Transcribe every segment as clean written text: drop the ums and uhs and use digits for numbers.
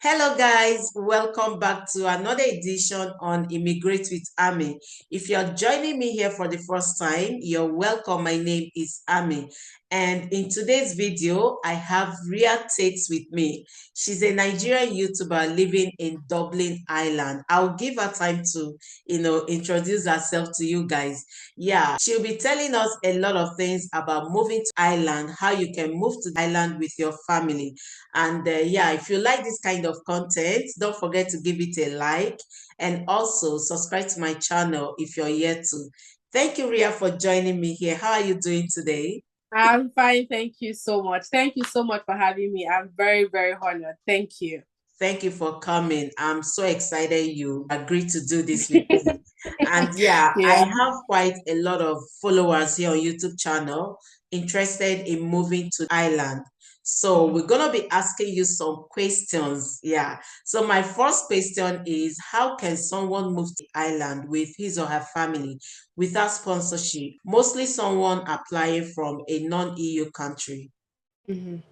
Hello, guys. Welcome back to another edition on Immigrate with Ammy. If you're joining me here for the first time, you're welcome. My name is Ammy. And in today's video, I have Ria Takes with me. She's a Nigerian YouTuber living in Dublin, Ireland. I'll give her time to, introduce herself to you guys. Yeah, she'll be telling us a lot of things about moving to Ireland, how you can move to the island with your family. And yeah, if you like this kind of content, don't forget to give it a like and also subscribe to my channel if you're yet to. Thank you, Ria, for joining me here. How are you doing today? I'm fine. Thank you so much. Thank you so much for having me. I'm very, very honored. Thank you. Thank you for coming. I'm so excited you agreed to do this with me. And yeah, I Yeah. have quite a lot of followers here on YouTube channel interested in moving to Ireland. So Mhm. we're gonna be asking you some questions. Yeah. So my first question is, how can someone move to Ireland with his or her family without sponsorship? Mostly someone applying from a non-EU country. Mhm.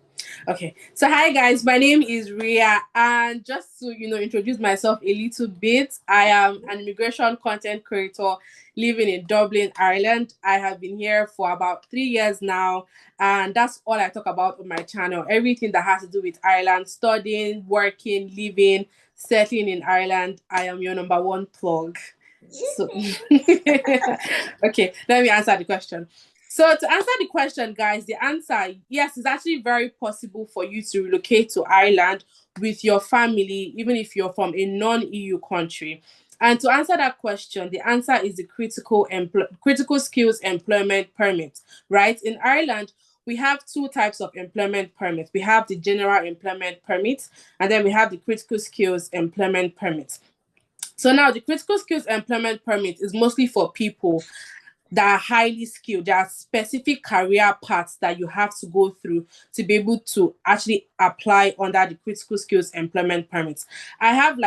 Okay. So hi guys, my name is Ria, and just to introduce myself a little bit, I am an immigration content creator living in Dublin, Ireland. I have been here for about 3 years now, and that's all I talk about on my channel. Everything that has to do with Ireland, studying, working, living, settling in Ireland. I am your number one plug. So okay, let me answer the question. So to answer the question, guys, the answer yes, it's actually very possible for you to relocate to Ireland with your family, even if you're from a non-EU country. And to answer that question, the answer is the critical skills employment permit. Right, in Ireland, we have two types of employment permit. We have the general employment permit, and then we have the critical skills employment permit. So now the critical skills employment permit is mostly for people that are highly skilled. There are specific career paths that you have to go through to be able to actually apply under the critical skills employment permits. I have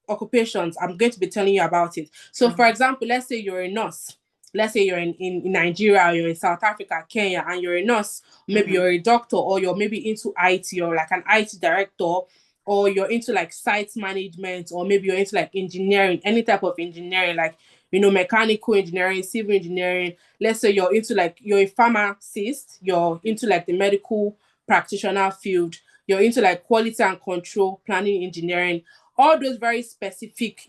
occupations. I'm going to be telling you about it. So for example, let's say you're a nurse. Let's say you're in Nigeria, or you're in South Africa, Kenya, and you're a nurse. Maybe Mhm. you're a doctor, or you're maybe into IT, or like an IT director, or you're into like site management, or maybe you're into like engineering, any type of engineering, like mechanical engineering, civil engineering. Let's say you're into like you're a pharmacist, you're into like the medical practitioner field, you're into like quality and control, planning engineering, all those very specific,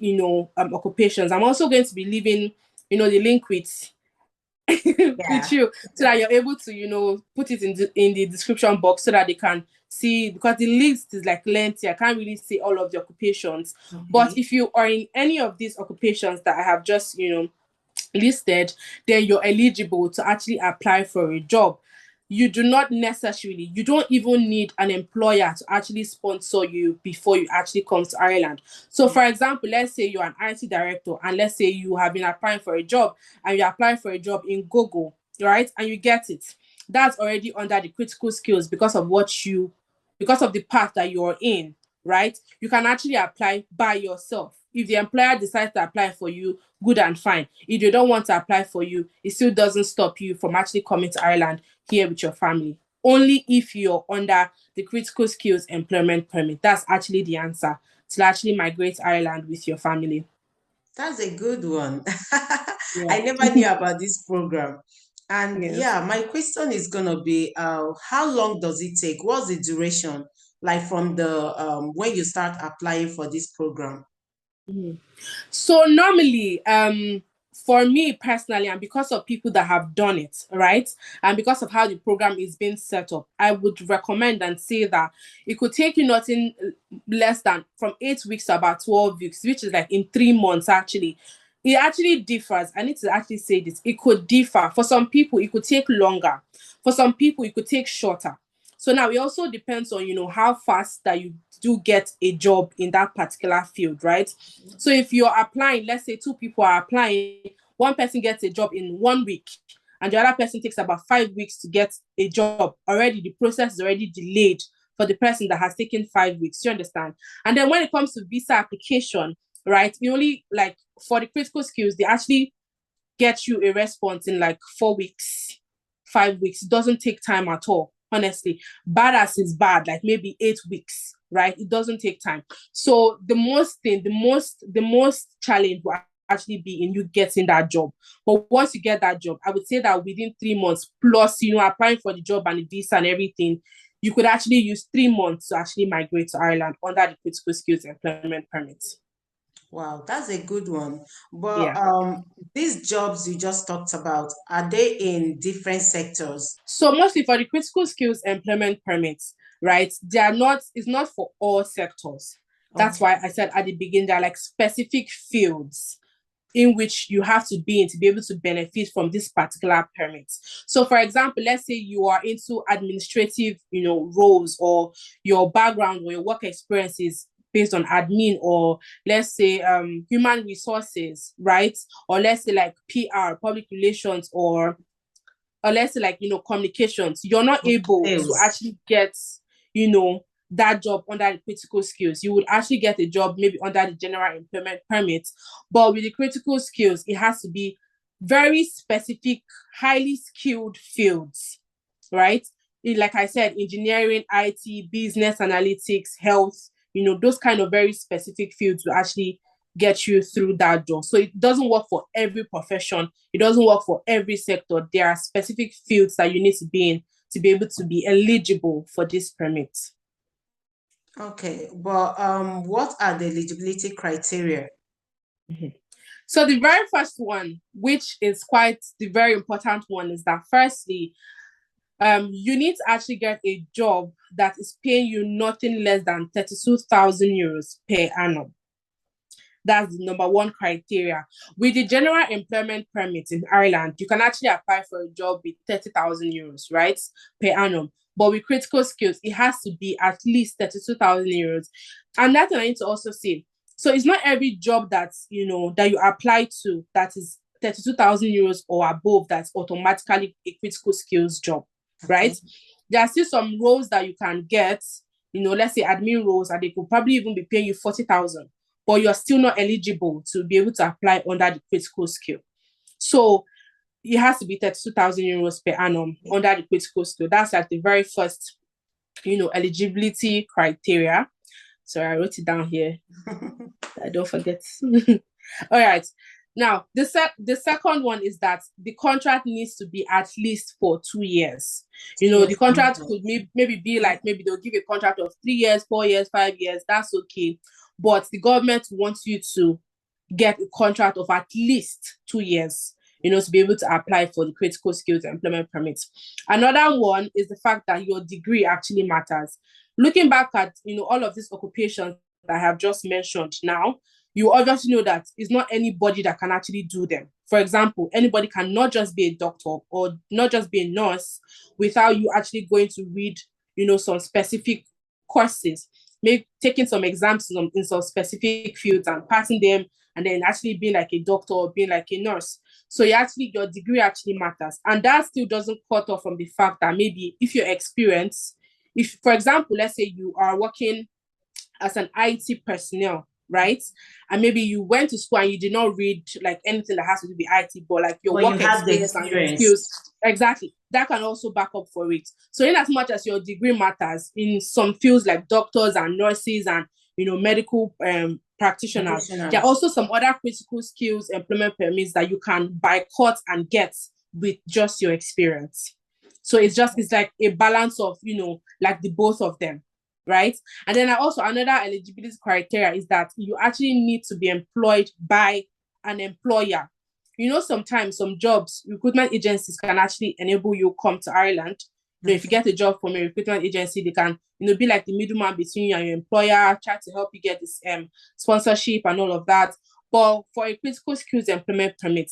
occupations. I'm also going to be leaving, the link with with Yeah. you so that you're able to put it in the description box so that they can see, because the list is like lengthy. I can't really see all of the occupations, but Okay. if you are in any of these occupations that I have just listed, then you're eligible to actually apply for a job. You don't even need an employer to actually sponsor you before you actually come to Ireland. So for example, let's say you're an IT director, and let's say you have been applying for a job, and you apply for a job in Google, right, and you get it. That's already under the critical skills because of the path that you're in, right? You can actually apply by yourself. If the employer decides to apply for you, good and fine. If they don't want to apply for you, it still doesn't stop you from actually coming to Ireland here with your family. Only if you're under the critical skills employment permit. That's actually the answer to actually migrate to Ireland with your family. That's a good one. Yeah. I never knew about this program. And Yes. yeah, my question is gonna be, how long does it take? What's the duration, like from the when you start applying for this program? Mhm. So normally, for me personally, and because of people that have done it, right, and because of how the program is being set up, I would recommend and say that it could take you nothing less than from 8 weeks to about 12 weeks, which is like in 3 months actually. It actually differs. I need to actually say this. It could differ. For some people, it could take longer. For some people, it could take shorter. So now it also depends on how fast that you do get a job in that particular field, right? So if you're applying, let's say two people are applying, one person gets a job in 1 week, and the other person takes about 5 weeks to get a job. Already the process is already delayed for the person that has taken 5 weeks. You understand? And then when it comes to visa application, right? You only like for the critical skills, they actually get you a response in like 4 weeks, 5 weeks. It doesn't take time at all, honestly. Bad as is bad, like maybe 8 weeks, right? It doesn't take time. So the most challenge will actually be in you getting that job. But once you get that job, I would say that within 3 months plus, applying for the job and the visa and everything, you could actually use 3 months to actually migrate to Ireland under the critical skills employment permit. Wow, that's a good one. But Yeah. These jobs you just talked about, are they in different sectors? So mostly for the critical skills employment permits, right? It's not for all sectors. That's Okay. why I said at the beginning, there are like specific fields in which you have to be in to be able to benefit from this particular permit. So for example, let's say you are into administrative, roles, or your background or your work experience is based on admin, or let's say human resources, right? Or let's say like PR, public relations, or let's say like communications, you're not able to Sales. actually get that job under the critical skills. You would actually get a job maybe under the general employment permit, but with the critical skills it has to be very specific, highly skilled fields, right? Like I said, engineering, IT, business analytics, health, those kind of very specific fields will actually get you through that door. So it doesn't work for every profession. It doesn't work for every sector. There are specific fields that you need to be in to be able to be eligible for this permit. Okay, but what are the eligibility criteria? Mm-hmm. So the very first one, which is quite the very important one, is that firstly, you need to actually get a job that is paying you nothing less than 32,000 euros per annum. That's the number one criteria. With the general employment permit in Ireland, you can actually apply for a job with 30,000 euros, right, per annum. But with critical skills, it has to be at least 32,000 euros. And that's what I need to also say. So it's not every job that's, that you apply to that is 32,000 euros or above that's automatically a critical skills job, right? Okay. There are still some roles that you can get, let's say admin roles, and they could probably even be paying you 40,000, but you're still not eligible to be able to apply under the critical skill. So it has to be 32,000 euros per annum under the critical skill. That's like the very first, eligibility criteria. So I wrote it down here. I don't forget. All right. Now, the second one is that the contract needs to be at least for 2 years. The contract could maybe be like, maybe they'll give a contract of 3 years, 4 years, 5 years. That's okay. But the government wants you to get a contract of at least 2 years, to be able to apply for the critical skills employment permit. Another one is the fact that your degree actually matters. Looking back at, all of these occupations that I have just mentioned now, you obviously know that it's not anybody that can actually do them. For example, anybody can not just be a doctor or not just be a nurse without you actually going to read, some specific courses, maybe taking some exams in some specific fields and passing them, and then actually being like a doctor or being like a nurse. So your degree actually matters. And that still doesn't cut off from the fact that maybe if you're experienced, if, for example, let's say you are working as an IT personnel, right? And maybe you went to school and you did not read like anything that has to do with IT, but like your work experience and your skills, exactly, that can also back up for it. So in as much as your degree matters in some fields like doctors and nurses and medical practitioners, there are also some other critical skills employment permits that you can boycott and get with just your experience. So it's like a balance of like the both of them, right? And then another eligibility criteria is that you actually need to be employed by an employer. Sometimes some jobs, recruitment agencies can actually enable you come to Ireland. If you get a job from a recruitment agency, they can, be like the middleman between you and your employer, try to help you get this sponsorship and all of that. But for a critical skills employment permit,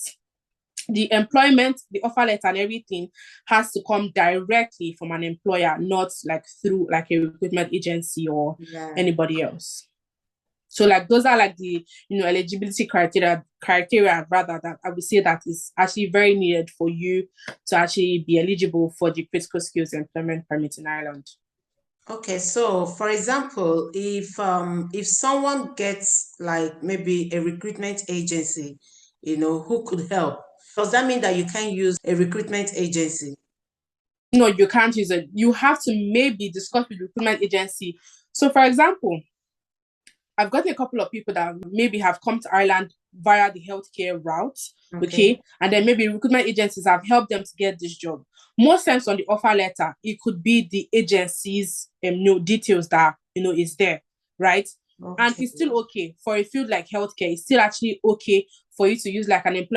the employment, the offer letter and everything has to come directly from an employer, not like through like a recruitment agency or anybody else. So like those are like the eligibility criteria rather, that I would say that is actually very needed for you to actually be eligible for the critical skills employment permit in Ireland. Okay, so for example, if someone gets like maybe a recruitment agency, who could help, does that mean that you can use a recruitment agency? No, you can't use it. You have to maybe discuss with the recruitment agency So, for example, I've gotten a couple of people that maybe have come to Ireland via the healthcare route, okay? And then maybe recruitment agencies have helped them to get this job. Most times on the offer letter, it could be the agency's details that, is there, right? And it's still okay for a field like healthcare. It's still actually okay for you to use like an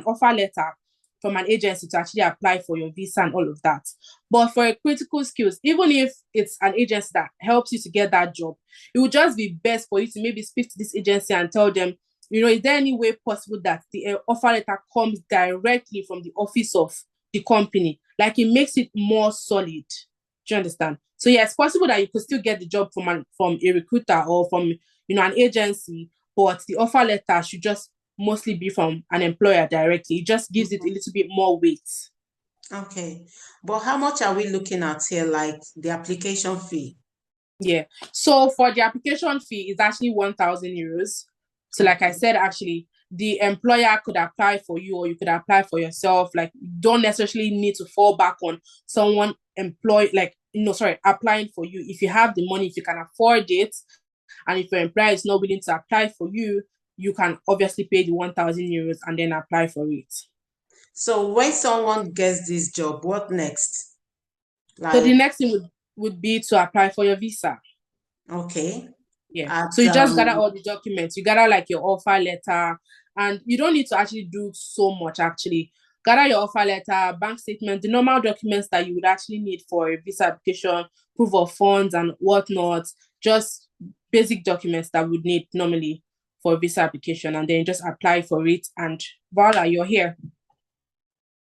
offer letter from an agency to actually apply for your visa and all of that. But for a critical skills, even if it's an agency that helps you to get that job, it would just be best for you to maybe speak to this agency and tell them, is there any way possible that the offer letter comes directly from the office of the company? Like it makes it more solid. Do you understand? So yeah, it's possible that you could still get the job from a recruiter or from an agency, but the offer letter should just mostly be from an employer directly. It just gives it a little bit more weight. Okay. But how much are we looking at here, like the application fee? Yeah. So for the application fee, it's actually 1,000 euros. So like I said, actually, the employer could apply for you or you could apply for yourself. Like, you don't necessarily need to fall back on someone applying for you. If you have the money, if you can afford it, and if your employer is not willing to apply for you, you can obviously pay the 1,000 euros and then apply for it. So when someone gets this job, what next? So the next thing would be to apply for your visa. Okay. Yeah. So you just gather all the documents. You gather like your offer letter, and you don't need to actually do so much actually. Gather your offer letter, bank statement, the normal documents that you would actually need for a visa application, proof of funds and whatnot, just basic documents that would need normally for a visa application, and then just apply for it, and voila, you're here.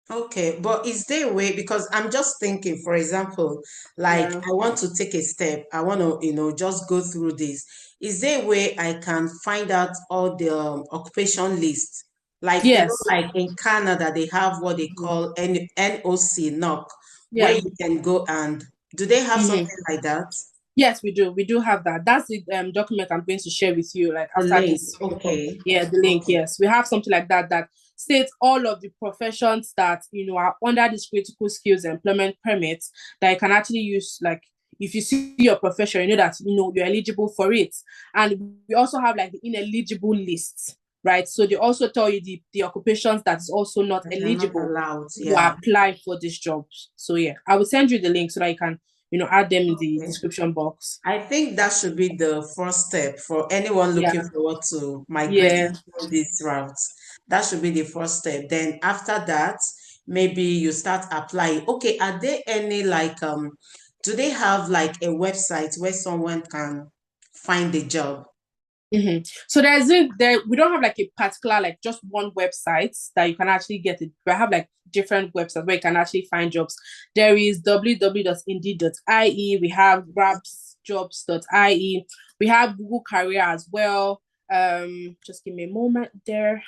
Okay, but is there a way, because I'm just thinking, for example, like I want to take a step, I want to, just go through this. Is there a way I can find out all the occupation list? Like, yes, like in Canada, they have what they call NOC, knock, where you can go and do they have something like that? Yes, we do. We do have that. That's the document I'm going to share with you, like after this. Okay. Yeah, the link. Okay. Yes, we have something like that that states all of the professions that are under this critical skills employment permits that you can actually use. Like, if you see your profession, you know that you're eligible for it. And we also have like the ineligible list, right? So they also tell you the occupations that is also not eligible to apply for these jobs. So yeah, I will send you the link so that you can add them in the description box. I think that should be the first step for anyone looking forward to migrating through this route. That should be the first step. Then after that, maybe you start applying. Okay, are there any do they have like a website where someone can find a job? So we don't have like a particular, like just one website that you can actually get it. We have like different websites where you can actually find jobs. There is www.indeed.ie. We have grabsjobs.ie. We have Google Career as well. Just give me a moment there.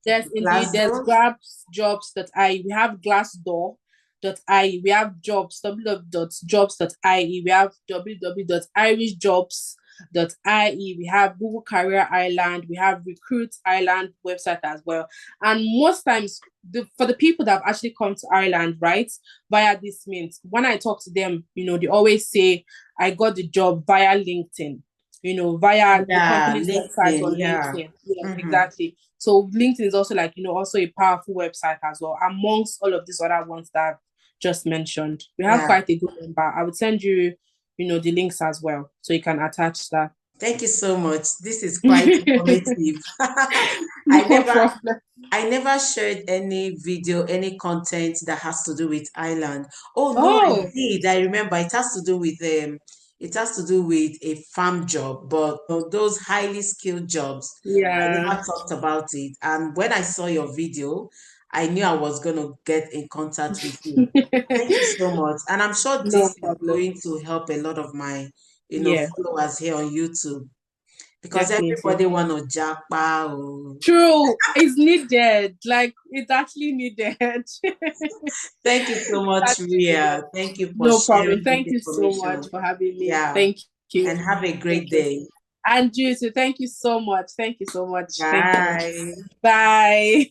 There's Indeed, there's grabsjobs.ie. We have Glassdoor.ie. We have jobs, www.jobs.ie. We have www.irishjobs.ie. We have Google Career Ireland. We have Recruit Ireland website as well. And most times, for the people that have actually come to Ireland, right, via this means, when I talk to them, they always say, I got the job via LinkedIn, via the company's website on LinkedIn. Yeah, exactly. So LinkedIn is also like, also a powerful website as well, amongst all of these other ones that I've just mentioned. We have quite a good number. I would send you, the links as well, so you can attach that. Thank you so much. This is quite informative. I never shared any video, any content that has to do with Ireland. Oh no, I did. I remember it has to do with a farm job, but those highly skilled jobs, I never talked about it. And when I saw your video, I knew I was going to get in contact with you. Thank you so much. And I'm sure this is going to help a lot of my, followers here on YouTube. Because everybody want to jackpot. True, it's needed. Like, it's actually needed. Thank you so much, Ria. Thank you for no problem. sharing Thank this you so much for having me. Yeah. Thank you. And have a great day. And you too. Thank you so much. Thank you so much. Bye. Bye.